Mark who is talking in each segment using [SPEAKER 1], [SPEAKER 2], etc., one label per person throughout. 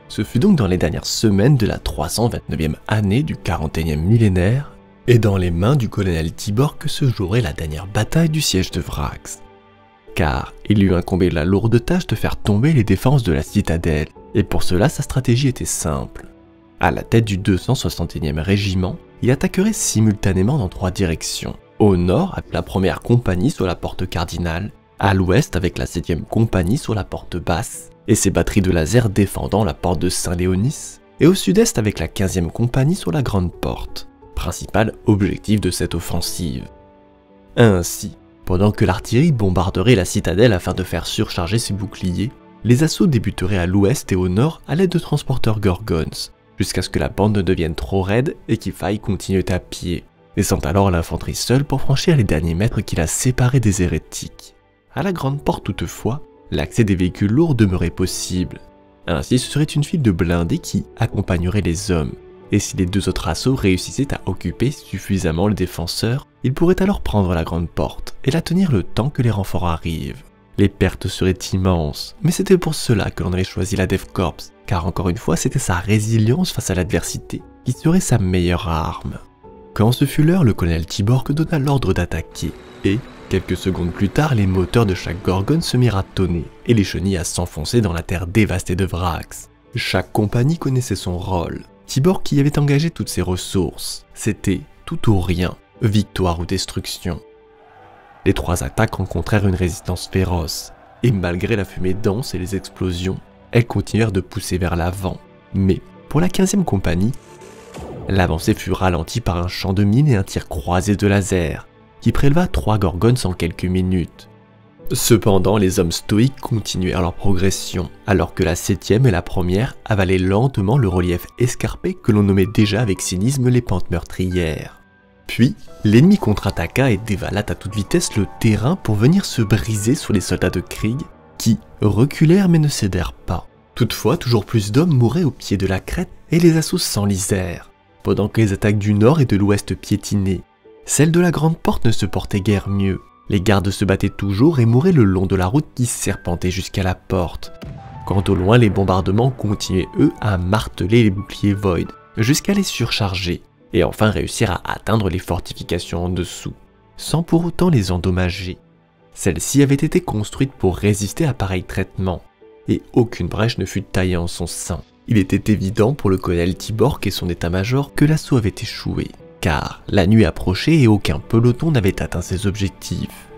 [SPEAKER 1] Ce fut donc dans les dernières semaines de la 329e année du 41e millénaire, et dans les mains du colonel Tibor que se jouerait la dernière bataille du siège de Vrax. Car il lui incombait la lourde tâche de faire tomber les défenses de la citadelle, et pour cela sa stratégie était simple. À la tête du 261e régiment, il attaquerait simultanément dans 3 directions. Au nord avec la première compagnie sur la porte cardinale, à l'ouest avec la 7e compagnie sur la porte basse, et ses batteries de laser défendant la porte de Saint-Léonis, et au sud-est avec la 15e compagnie sur la grande porte, principal objectif de cette offensive. Ainsi, pendant que l'artillerie bombarderait la citadelle afin de faire surcharger ses boucliers, les assauts débuteraient à l'ouest et au nord à l'aide de transporteurs Gorgons, jusqu'à ce que la bande ne devienne trop raide et qu'il faille continuer à pied, laissant alors l'infanterie seule pour franchir les derniers mètres qui la séparaient des hérétiques. À la grande porte toutefois, l'accès des véhicules lourds demeurait possible. Ainsi ce serait une file de blindés qui accompagnerait les hommes, et si les 2 autres assauts réussissaient à occuper suffisamment le défenseur, ils pourraient alors prendre la grande porte et la tenir le temps que les renforts arrivent. Les pertes seraient immenses, mais c'était pour cela que l'on avait choisi la Death Corps, car encore une fois c'était sa résilience face à l'adversité qui serait sa meilleure arme. Quand ce fut l'heure, le colonel Tibor donna l'ordre d'attaquer, et quelques secondes plus tard, les moteurs de chaque Gorgone se mirent à tonner, et les chenilles à s'enfoncer dans la terre dévastée de Vrax. Chaque compagnie connaissait son rôle. Tibor qui avait engagé toutes ses ressources, c'était tout ou rien, victoire ou destruction. Les 3 attaques rencontrèrent une résistance féroce, et malgré la fumée dense et les explosions, elles continuèrent de pousser vers l'avant. Mais pour la 15e compagnie, l'avancée fut ralentie par un champ de mines et un tir croisé de laser, qui préleva 3 Gorgones en quelques minutes. Cependant, les hommes stoïques continuèrent leur progression, alors que la 7e et la première avalaient lentement le relief escarpé que l'on nommait déjà avec cynisme les pentes meurtrières. Puis, l'ennemi contre-attaqua et dévala à toute vitesse le terrain pour venir se briser sur les soldats de Krieg, qui reculèrent mais ne cédèrent pas. Toutefois, toujours plus d'hommes mouraient au pied de la crête et les assauts s'enlisèrent, pendant que les attaques du nord et de l'ouest piétinaient. Celle de la grande porte ne se portait guère mieux. Les gardes se battaient toujours et mouraient le long de la route qui serpentait jusqu'à la porte. Quant au loin, les bombardements continuaient eux à marteler les boucliers Void, jusqu'à les surcharger, et enfin réussir à atteindre les fortifications en dessous, sans pour autant les endommager. Celles-ci avaient été construites pour résister à pareil traitement, et aucune brèche ne fut taillée en son sein. Il était évident pour le colonel Tibor et son état-major que l'assaut avait échoué, car la nuit approchait et aucun peloton n'avait atteint ses objectifs.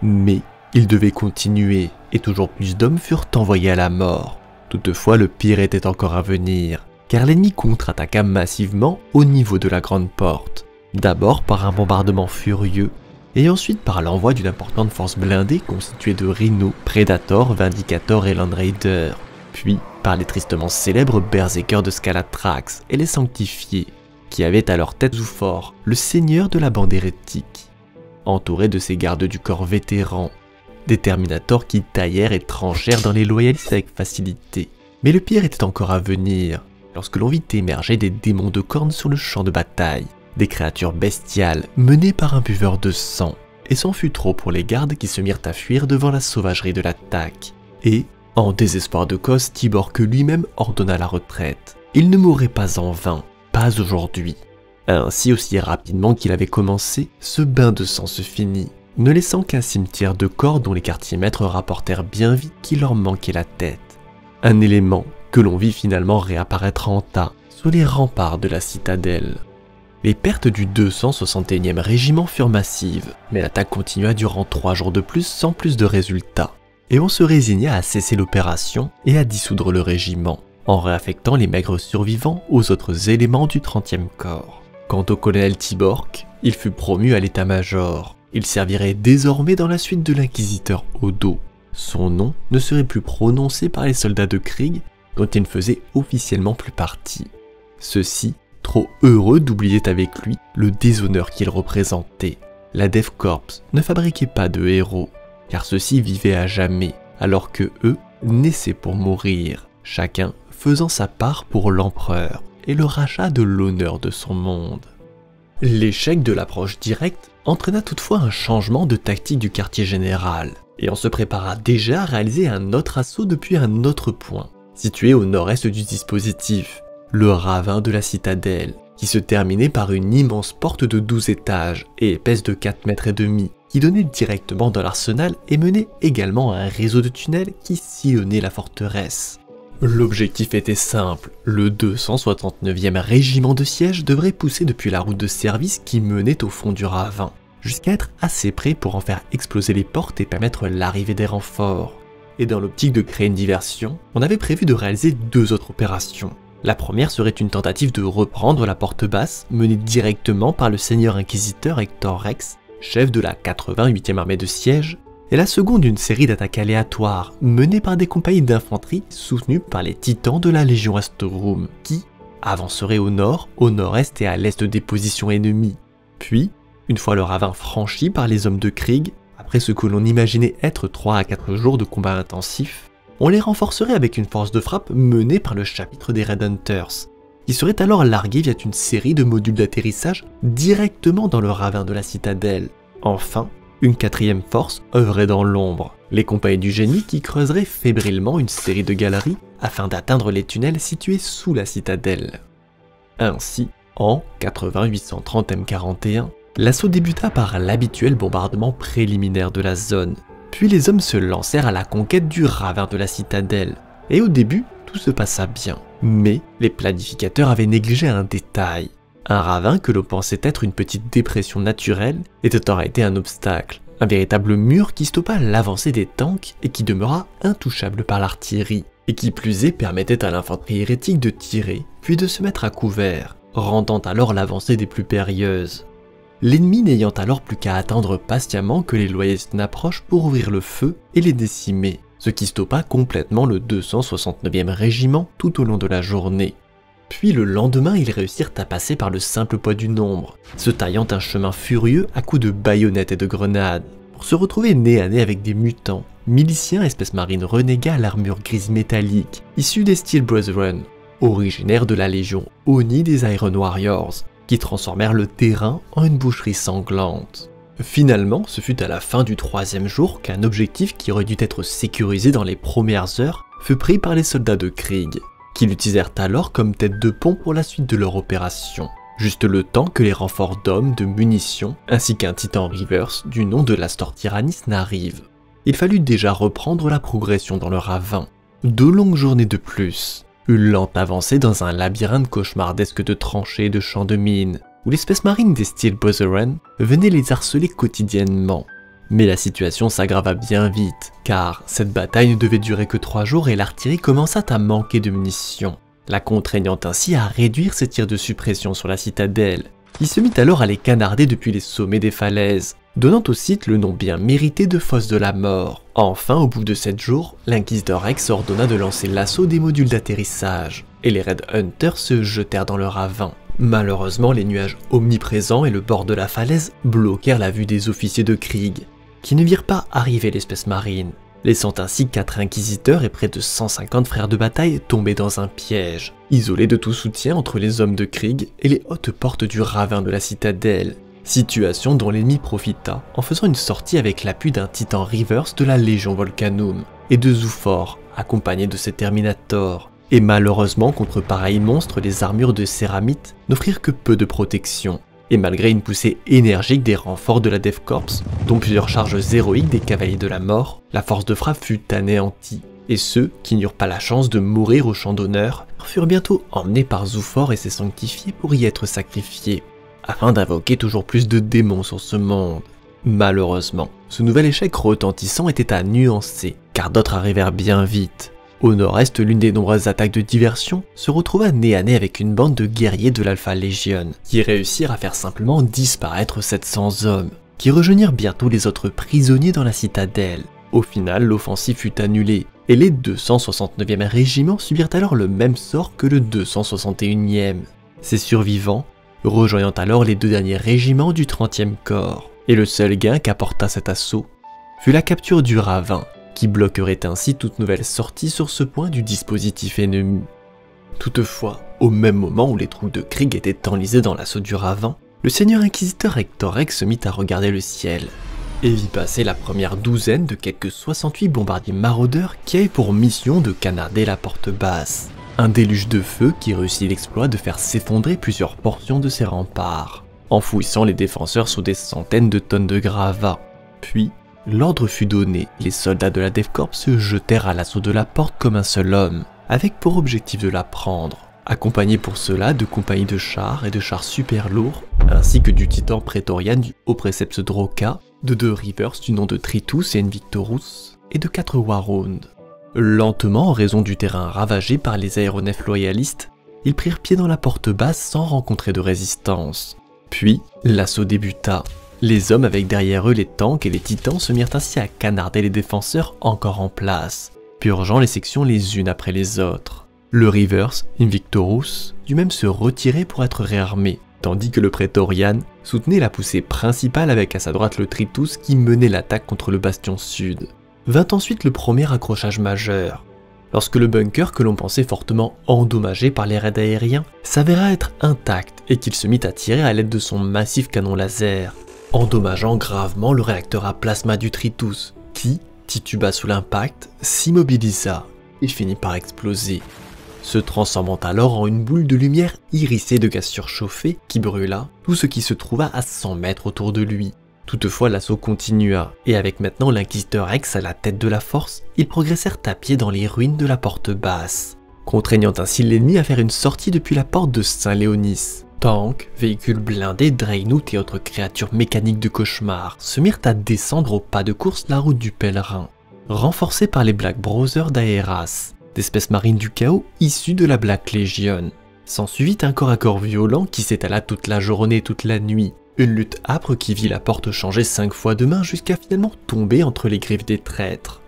[SPEAKER 1] Mais il devait continuer, et toujours plus d'hommes furent envoyés à la mort. Toutefois, le pire était encore à venir, car l'ennemi contre-attaqua massivement au niveau de la grande porte, d'abord par un bombardement furieux, et ensuite par l'envoi d'une importante force blindée constituée de Rhino, Predator, Vindicator et Land Raider, puis par les tristement célèbres Berserkers de Scalatrax et les Sanctifiés, qui avaient à leur tête Zuffor, le seigneur de la bande hérétique, entouré de ses gardes du corps vétérans, des Terminators qui taillèrent et tranchèrent dans les loyalistes avec facilité. Mais le pire était encore à venir, lorsque l'on vit émerger des démons de cornes sur le champ de bataille, des créatures bestiales menées par un buveur de sang, et c'en fut trop pour les gardes qui se mirent à fuir devant la sauvagerie de l'attaque. Et, en désespoir de cause, Tibor que lui-même ordonna la retraite. Il ne mourrait pas en vain. Pas aujourd'hui. Ainsi, aussi rapidement qu'il avait commencé, ce bain de sang se finit, ne laissant qu'un cimetière de corps dont les quartiers-maîtres rapportèrent bien vite qu'il leur manquait la tête. Un élément que l'on vit finalement réapparaître en tas sur les remparts de la citadelle. Les pertes du 261e régiment furent massives, mais l'attaque continua durant 3 jours de plus sans plus de résultats, et on se résigna à cesser l'opération et à dissoudre le régiment, en réaffectant les maigres survivants aux autres éléments du 30e corps. Quant au colonel Tibor, il fut promu à l'état-major. Il servirait désormais dans la suite de l'inquisiteur Odo. Son nom ne serait plus prononcé par les soldats de Krieg, dont il ne faisait officiellement plus partie. Ceux-ci, trop heureux d'oublier avec lui le déshonneur qu'il représentait. La Death Corps ne fabriquait pas de héros, car ceux-ci vivaient à jamais, alors que eux naissaient pour mourir, chacun faisant sa part pour l'empereur et le rachat de l'honneur de son monde. L'échec de l'approche directe entraîna toutefois un changement de tactique du quartier général, et on se prépara déjà à réaliser un autre assaut depuis un autre point, situé au nord-est du dispositif, le ravin de la citadelle, qui se terminait par une immense porte de 12 étages et épaisse de 4 mètres et demi, qui donnait directement dans l'arsenal et menait également à un réseau de tunnels qui sillonnait la forteresse. L'objectif était simple, le 269e régiment de siège devrait pousser depuis la route de service qui menait au fond du ravin, jusqu'à être assez près pour en faire exploser les portes et permettre l'arrivée des renforts. Et dans l'optique de créer une diversion, on avait prévu de réaliser 2 autres opérations. La première serait une tentative de reprendre la porte basse, menée directement par le seigneur inquisiteur Hector Rex, chef de la 88e armée de siège, et la seconde une série d'attaques aléatoires, menées par des compagnies d'infanterie soutenues par les titans de la Légion Astrum, qui avanceraient au nord, au nord-est et à l'est des positions ennemies. Puis, une fois le ravin franchi par les hommes de Krieg, après ce que l'on imaginait être 3 à 4 jours de combat intensifs, on les renforcerait avec une force de frappe menée par le chapitre des Red Hunters, qui serait alors largué via une série de modules d'atterrissage directement dans le ravin de la citadelle. Enfin, une 4e force œuvrait dans l'ombre, les compagnies du génie qui creuseraient fébrilement une série de galeries afin d'atteindre les tunnels situés sous la citadelle. Ainsi, en 8830 M41, l'assaut débuta par l'habituel bombardement préliminaire de la zone, puis les hommes se lancèrent à la conquête du ravin de la citadelle, et au début, tout se passa bien. Mais les planificateurs avaient négligé un détail. Un ravin que l'on pensait être une petite dépression naturelle était en réalité un obstacle, un véritable mur qui stoppa l'avancée des tanks et qui demeura intouchable par l'artillerie, et qui plus est permettait à l'infanterie hérétique de tirer, puis de se mettre à couvert, rendant alors l'avancée des plus périlleuses. L'ennemi n'ayant alors plus qu'à attendre patiemment que les loyalistes n'approchent pour ouvrir le feu et les décimer, ce qui stoppa complètement le 269e régiment tout au long de la journée. Puis le lendemain, ils réussirent à passer par le simple poids du nombre, se taillant un chemin furieux à coups de baïonnettes et de grenades, pour se retrouver nez à nez avec des mutants, miliciens espèces marines renégats à l'armure grise métallique, issus des Steel Brethren, originaires de la légion Oni des Iron Warriors, qui transformèrent le terrain en une boucherie sanglante. Finalement, ce fut à la fin du 3e jour qu'un objectif qui aurait dû être sécurisé dans les premières heures fut pris par les soldats de Krieg, qui l'utilisèrent alors comme tête de pont pour la suite de leur opération, juste le temps que les renforts d'hommes, de munitions, ainsi qu'un titan Rivers du nom de l'Astor Tyrannis n'arrivent. Il fallut déjà reprendre la progression dans le ravin. 2 longues journées de plus, une lente avancée dans un labyrinthe cauchemardesque de tranchées et de champs de mines, où l'espèce marine des Steel Brethren venait les harceler quotidiennement. Mais la situation s'aggrava bien vite, car cette bataille ne devait durer que 3 jours et l'artillerie commença à manquer de munitions, la contraignant ainsi à réduire ses tirs de suppression sur la citadelle. Il se mit alors à les canarder depuis les sommets des falaises, donnant au site le nom bien mérité de fosse de la mort. Enfin, au bout de 7 jours, l'inquisiteur Rex ordonna de lancer l'assaut des modules d'atterrissage, et les Red Hunters se jetèrent dans le ravin. Malheureusement, les nuages omniprésents et le bord de la falaise bloquèrent la vue des officiers de Krieg, qui ne virent pas arriver l'espèce marine, laissant ainsi 4 inquisiteurs et près de 150 frères de bataille tomber dans un piège, isolés de tout soutien entre les hommes de Krieg et les hautes portes du ravin de la citadelle, situation dont l'ennemi profita en faisant une sortie avec l'appui d'un titan Rivers de la Légion Volcanum et de Zoofor, accompagné de ses Terminators. Et malheureusement, contre pareils monstres, les armures de céramite n'offrirent que peu de protection. Et malgré une poussée énergique des renforts de la Death Corps, dont plusieurs charges héroïques des cavaliers de la mort, la force de frappe fut anéantie, et ceux qui n'eurent pas la chance de mourir au champ d'honneur furent bientôt emmenés par Zoofor et ses sanctifiés pour y être sacrifiés, afin d'invoquer toujours plus de démons sur ce monde. Malheureusement, ce nouvel échec retentissant était à nuancer, car d'autres arrivèrent bien vite. Au nord-est, l'une des nombreuses attaques de diversion se retrouva nez à nez avec une bande de guerriers de l'Alpha Legion, qui réussirent à faire simplement disparaître 700 hommes, qui rejoignirent bientôt les autres prisonniers dans la citadelle. Au final, l'offensive fut annulée, et les 269e régiments subirent alors le même sort que le 261e. Ces survivants rejoignant alors les 2 derniers régiments du 30e corps, et le seul gain qu'apporta cet assaut fut la capture du ravin, qui bloquerait ainsi toute nouvelle sortie sur ce point du dispositif ennemi. Toutefois, au même moment où les troupes de Krieg étaient enlisées dans l'assaut du ravin, le seigneur inquisiteur Hector Rex se mit à regarder le ciel, et vit passer la première douzaine de quelques 68 bombardiers maraudeurs qui avaient pour mission de canarder la porte basse. Un déluge de feu qui réussit l'exploit de faire s'effondrer plusieurs portions de ses remparts, enfouissant les défenseurs sous des centaines de tonnes de gravats. Puis, l'ordre fut donné, les soldats de la Death Corps se jetèrent à l'assaut de la porte comme un seul homme, avec pour objectif de la prendre, accompagnés pour cela de compagnies de chars et de chars super lourds, ainsi que du titan prétorian du haut précepte Droka, de 2 Rivers du nom de Tritus et Invictorus, et de 4 Warhound. Lentement, en raison du terrain ravagé par les aéronefs loyalistes, ils prirent pied dans la porte basse sans rencontrer de résistance. Puis, l'assaut débuta. Les hommes avec derrière eux les tanks et les titans se mirent ainsi à canarder les défenseurs encore en place, purgeant les sections les unes après les autres. Le Rivers, Invictorus, dut même se retirer pour être réarmé, tandis que le Praetorian soutenait la poussée principale avec à sa droite le Tritus qui menait l'attaque contre le bastion sud. Vint ensuite le premier accrochage majeur, lorsque le bunker que l'on pensait fortement endommagé par les raids aériens s'avéra être intact et qu'il se mit à tirer à l'aide de son massif canon laser, endommageant gravement le réacteur à plasma du Tritus, qui, tituba sous l'impact, s'immobilisa et finit par exploser, se transformant alors en une boule de lumière irisée de gaz surchauffé qui brûla tout ce qui se trouva à 100 mètres autour de lui. Toutefois l'assaut continua, et avec maintenant l'Inquisiteur Rex à la tête de la force, ils progressèrent à pied dans les ruines de la porte basse, contraignant ainsi l'ennemi à faire une sortie depuis la porte de Saint-Léonis. Tanks, véhicules blindés, Dreadnoughts et autres créatures mécaniques de cauchemar se mirent à descendre au pas de course la route du pèlerin, renforcés par les Black Brothers d'Aeras, d'espèces marines du chaos issues de la Black Legion. S'ensuivit un corps à corps violent qui s'étala toute la journée et toute la nuit, une lutte âpre qui vit la porte changer 5 fois de main jusqu'à finalement tomber entre les griffes des traîtres.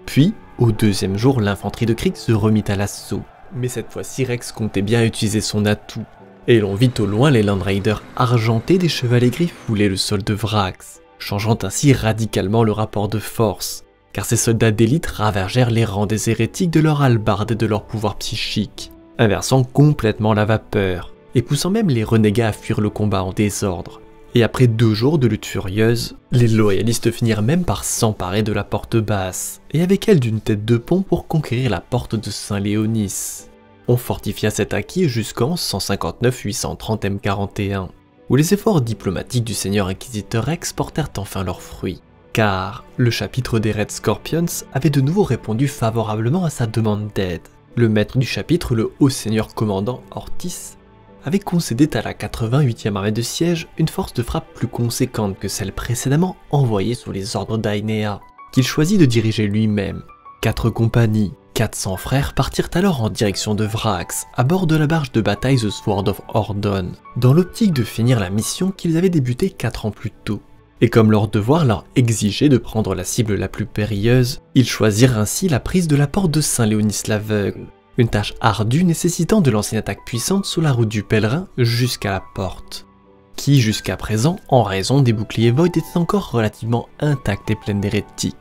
[SPEAKER 1] Puis, au deuxième jour, l'infanterie de Krieg se remit à l'assaut, mais cette fois-ci Rex comptait bien utiliser son atout, et l'on vit au loin les Land Raiders argentés des chevaliers gris fouler le sol de Vrax, changeant ainsi radicalement le rapport de force, car ces soldats d'élite ravagèrent les rangs des hérétiques de leur hallebarde et de leur pouvoir psychique, inversant complètement la vapeur, et poussant même les renégats à fuir le combat en désordre. Et après 2 jours de lutte furieuse, les loyalistes finirent même par s'emparer de la porte basse, et avec elle d'une tête de pont pour conquérir la porte de Saint-Léonis. On fortifia cet acquis jusqu'en 159-830 M41, où les efforts diplomatiques du seigneur inquisiteur Rex portèrent enfin leurs fruits, car le chapitre des Red Scorpions avait de nouveau répondu favorablement à sa demande d'aide. Le maître du chapitre, le haut seigneur commandant Ortis, avait concédé à la 88e armée de siège une force de frappe plus conséquente que celle précédemment envoyée sous les ordres d'Aenea, qu'il choisit de diriger lui-même. 4 compagnies, 400 frères partirent alors en direction de Vrax, à bord de la barge de bataille The Sword of Ordon, dans l'optique de finir la mission qu'ils avaient débutée 4 ans plus tôt. Et comme leur devoir leur exigeait de prendre la cible la plus périlleuse, ils choisirent ainsi la prise de la porte de Saint-Léonis l'Aveugle, une tâche ardue nécessitant de lancer une attaque puissante sous la route du pèlerin jusqu'à la porte, qui jusqu'à présent, en raison des boucliers Void, était encore relativement intacte et pleine d'hérétiques.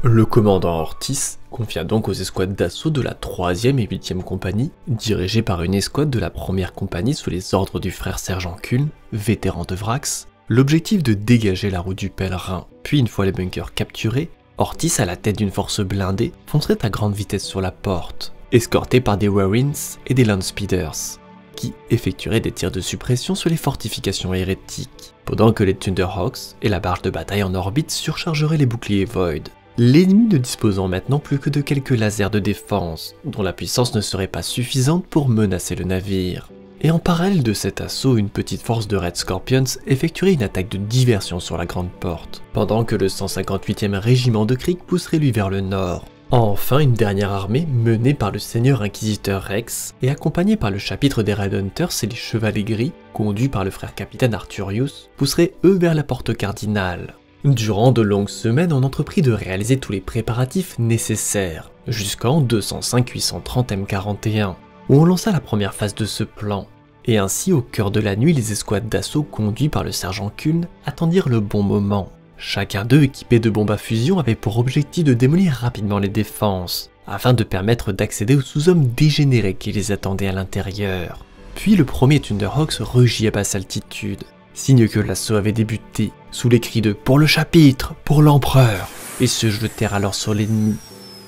[SPEAKER 1] Le commandant Ortis confia donc aux escouades d'assaut de la 3e et 8e compagnie, dirigées par une escouade de la 1re compagnie sous les ordres du frère sergent Kuln, vétéran de Vrax, l'objectif de dégager la route du pèlerin. Puis une fois les bunkers capturés, Ortis à la tête d'une force blindée foncerait à grande vitesse sur la porte, escorté par des Warrens et des Landspeeders, qui effectueraient des tirs de suppression sur les fortifications hérétiques, pendant que les Thunderhawks et la barge de bataille en orbite surchargeraient les boucliers Void, l'ennemi ne disposant maintenant plus que de quelques lasers de défense, dont la puissance ne serait pas suffisante pour menacer le navire. Et en parallèle de cet assaut, une petite force de Red Scorpions effectuerait une attaque de diversion sur la grande porte, pendant que le 158e régiment de Krieg pousserait lui vers le nord. Enfin, une dernière armée, menée par le seigneur inquisiteur Rex, et accompagnée par le chapitre des Red Hunters et les Chevaliers Gris, conduits par le frère capitaine Arthurius, pousserait eux vers la porte cardinale. Durant de longues semaines, on entreprit de réaliser tous les préparatifs nécessaires, jusqu'en 205-830 M41, où on lança la première phase de ce plan. Et ainsi, au cœur de la nuit, les escouades d'assaut conduits par le sergent Kuln attendirent le bon moment. Chacun d'eux, équipé de bombes à fusion, avait pour objectif de démolir rapidement les défenses, afin de permettre d'accéder aux sous-hommes dégénérés qui les attendaient à l'intérieur. Puis le premier Thunderhawks rugit à basse altitude, signe que l'assaut avait débuté, sous les cris de « Pour le chapitre, pour l'empereur !» et se jetèrent alors sur l'ennemi.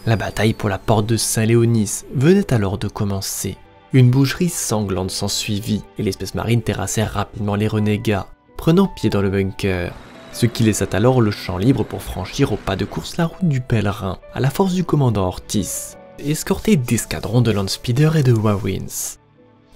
[SPEAKER 1] La bataille pour la porte de Saint-Léonis venait alors de commencer. Une boucherie sanglante s'ensuivit et les Space Marines terrassèrent rapidement les renégats, prenant pied dans le bunker, ce qui laissa alors le champ libre pour franchir au pas de course la route du pèlerin à la force du commandant Ortiz, escorté d'escadrons de Landspeeder et de Wawins.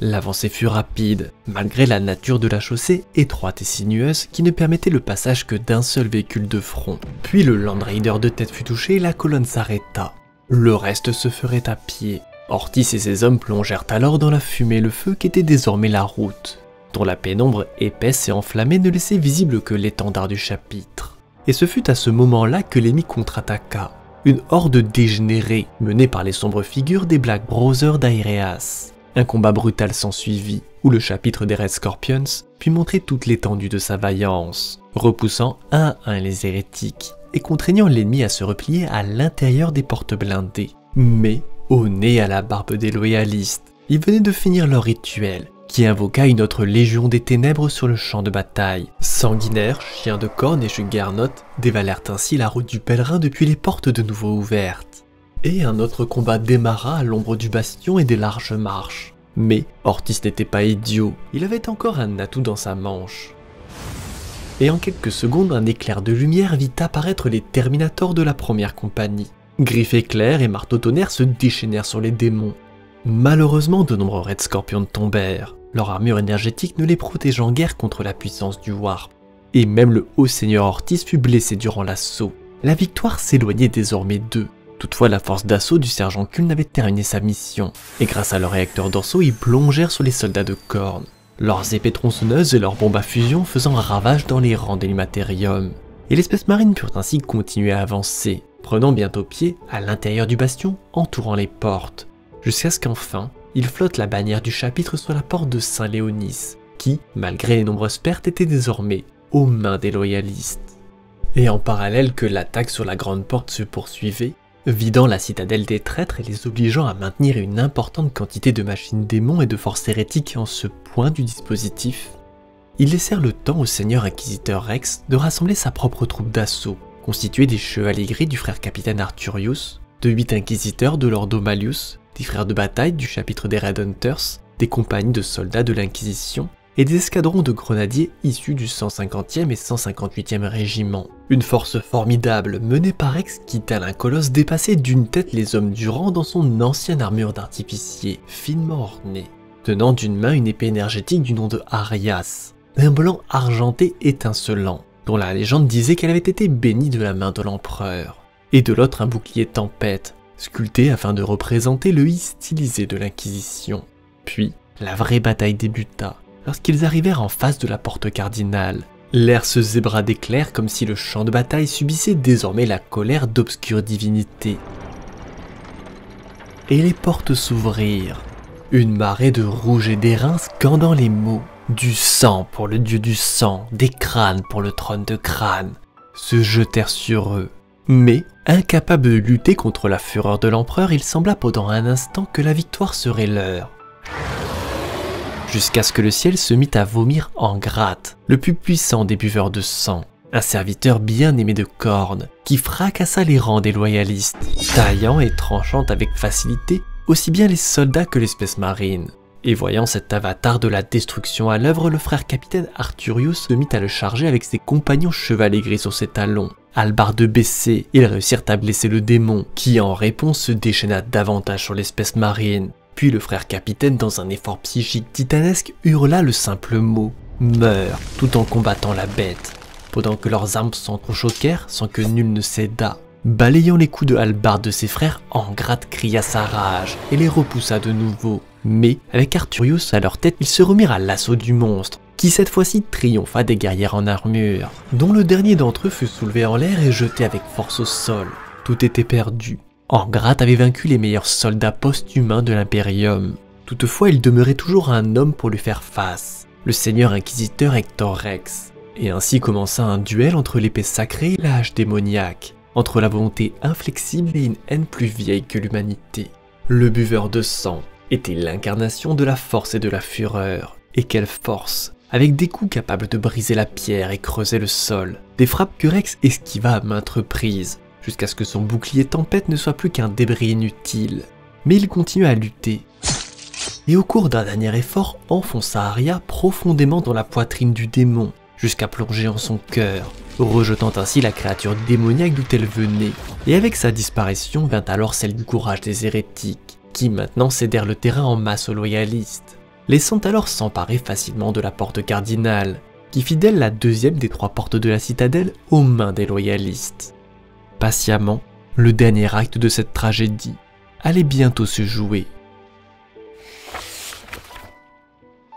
[SPEAKER 1] L'avancée fut rapide, malgré la nature de la chaussée étroite et sinueuse qui ne permettait le passage que d'un seul véhicule de front. Puis le Land Raider de tête fut touché et la colonne s'arrêta. Le reste se ferait à pied. Ortiz et ses hommes plongèrent alors dans la fumée et le feu qu'était désormais la route, dont la pénombre épaisse et enflammée ne laissait visible que l'étendard du chapitre. Et ce fut à ce moment-là que l'ennemi contre-attaqua, une horde dégénérée menée par les sombres figures des Black Brothers d'Aereas. Un combat brutal s'ensuivit, où le chapitre des Red Scorpions put montrer toute l'étendue de sa vaillance, repoussant un à un les hérétiques et contraignant l'ennemi à se replier à l'intérieur des portes blindées. Mais, au nez à la barbe des loyalistes, ils venaient de finir leur rituel, qui invoqua une autre légion des ténèbres sur le champ de bataille. Sanguinaires, chiens de corne et Juggernaut dévalèrent ainsi la route du pèlerin depuis les portes de nouveau ouvertes. Et un autre combat démarra à l'ombre du bastion et des larges marches. Mais Ortiz n'était pas idiot, il avait encore un atout dans sa manche. Et en quelques secondes, un éclair de lumière vit apparaître les Terminators de la première compagnie. Griffes éclairs et marteaux tonnerres se déchaînèrent sur les démons. Malheureusement, de nombreux Red Scorpions tombèrent, leur armure énergétique ne les protégeant guère contre la puissance du Warp. Et même le haut seigneur Ortiz fut blessé durant l'assaut. La victoire s'éloignait désormais d'eux. Toutefois, la force d'assaut du sergent Kuhl n'avait terminé sa mission, et grâce à leurs réacteurs dorsaux, ils plongèrent sur les soldats de Khorne, leurs épées tronçonneuses et leurs bombes à fusion faisant un ravage dans les rangs d'Ilmaterium. Et les Space Marines purent ainsi continuer à avancer, prenant bientôt pied à l'intérieur du bastion, entourant les portes, jusqu'à ce qu'enfin, ils flottent la bannière du chapitre sur la porte de Saint-Léonis, qui, malgré les nombreuses pertes, était désormais aux mains des loyalistes. Et en parallèle que l'attaque sur la grande porte se poursuivait, vidant la citadelle des traîtres et les obligeant à maintenir une importante quantité de machines démons et de forces hérétiques en ce point du dispositif, ils laissèrent le temps au seigneur inquisiteur Rex de rassembler sa propre troupe d'assaut, constituée des chevaliers gris du frère capitaine Arturius, de 8 inquisiteurs de l'Ordo Malleus, des frères de bataille du chapitre des Red Hunters, des compagnies de soldats de l'Inquisition, et des escadrons de grenadiers issus du 150e et 158e régiment. Une force formidable menée par Rex qui, tel un colosse, dépassait d'une tête les hommes du rang dans son ancienne armure d'artificier, finement ornée, tenant d'une main une épée énergétique du nom de Arias, d'un blanc argenté étincelant, dont la légende disait qu'elle avait été bénie de la main de l'empereur, et de l'autre un bouclier tempête, sculpté afin de représenter le I stylisé de l'Inquisition. Puis, la vraie bataille débuta, lorsqu'ils arrivèrent en face de la porte cardinale. L'air se zébra d'éclairs comme si le champ de bataille subissait désormais la colère d'obscures divinités. Et les portes s'ouvrirent. Une marée de rouge et d'airain scandant les mots « Du sang pour le dieu du sang, des crânes pour le trône de crânes » se jetèrent sur eux. Mais, incapable de lutter contre la fureur de l'empereur, il sembla pendant un instant que la victoire serait leur. Jusqu'à ce que le ciel se mit à vomir en gratte, le plus puissant des buveurs de sang, un serviteur bien aimé de Khorne, qui fracassa les rangs des loyalistes, taillant et tranchant avec facilité aussi bien les soldats que les Space Marines. Et voyant cet avatar de la destruction à l'œuvre, le frère capitaine Arturius se mit à le charger avec ses compagnons chevaliers gris sur ses talons. Hallebarde baissée, ils réussirent à blesser le démon, qui en réponse se déchaîna davantage sur les Space Marines. Puis le frère capitaine, dans un effort psychique titanesque, hurla le simple mot « Meurs !» tout en combattant la bête, pendant que leurs armes s'entrechoquèrent sans que nul ne cédât. Balayant les coups de hallebarde de ses frères, Angrath cria sa rage et les repoussa de nouveau. Mais, avec Arturius à leur tête, ils se remirent à l'assaut du monstre, qui cette fois-ci triompha des guerriers en armure, dont le dernier d'entre eux fut soulevé en l'air et jeté avec force au sol. Tout était perdu. Angrath avait vaincu les meilleurs soldats post-humains de l'Imperium. Toutefois, il demeurait toujours un homme pour lui faire face, le seigneur inquisiteur Hector Rex. Et ainsi commença un duel entre l'épée sacrée et la hache démoniaque, entre la volonté inflexible et une haine plus vieille que l'humanité. Le buveur de sang était l'incarnation de la force et de la fureur. Et quelle force, avec des coups capables de briser la pierre et creuser le sol. Des frappes que Rex esquiva à maintes reprises, jusqu'à ce que son bouclier tempête ne soit plus qu'un débris inutile. Mais il continua à lutter, et au cours d'un dernier effort, enfonça Arya profondément dans la poitrine du démon, jusqu'à plonger en son cœur, rejetant ainsi la créature démoniaque d'où elle venait. Et avec sa disparition vint alors celle du courage des hérétiques, qui maintenant cédèrent le terrain en masse aux loyalistes, laissant alors s'emparer facilement de la porte cardinale, qui fidèle la deuxième des 3 portes de la citadelle aux mains des loyalistes. Patiemment, le dernier acte de cette tragédie allait bientôt se jouer.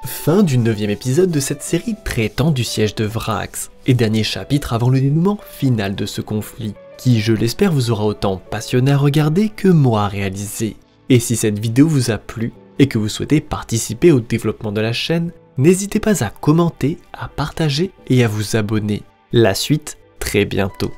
[SPEAKER 1] Fin du 9e épisode de cette série traitant du siège de Vrax, et dernier chapitre avant le dénouement final de ce conflit, qui je l'espère vous aura autant passionné à regarder que moi à réaliser. Et si cette vidéo vous a plu, et que vous souhaitez participer au développement de la chaîne, n'hésitez pas à commenter, à partager et à vous abonner. La suite, très bientôt.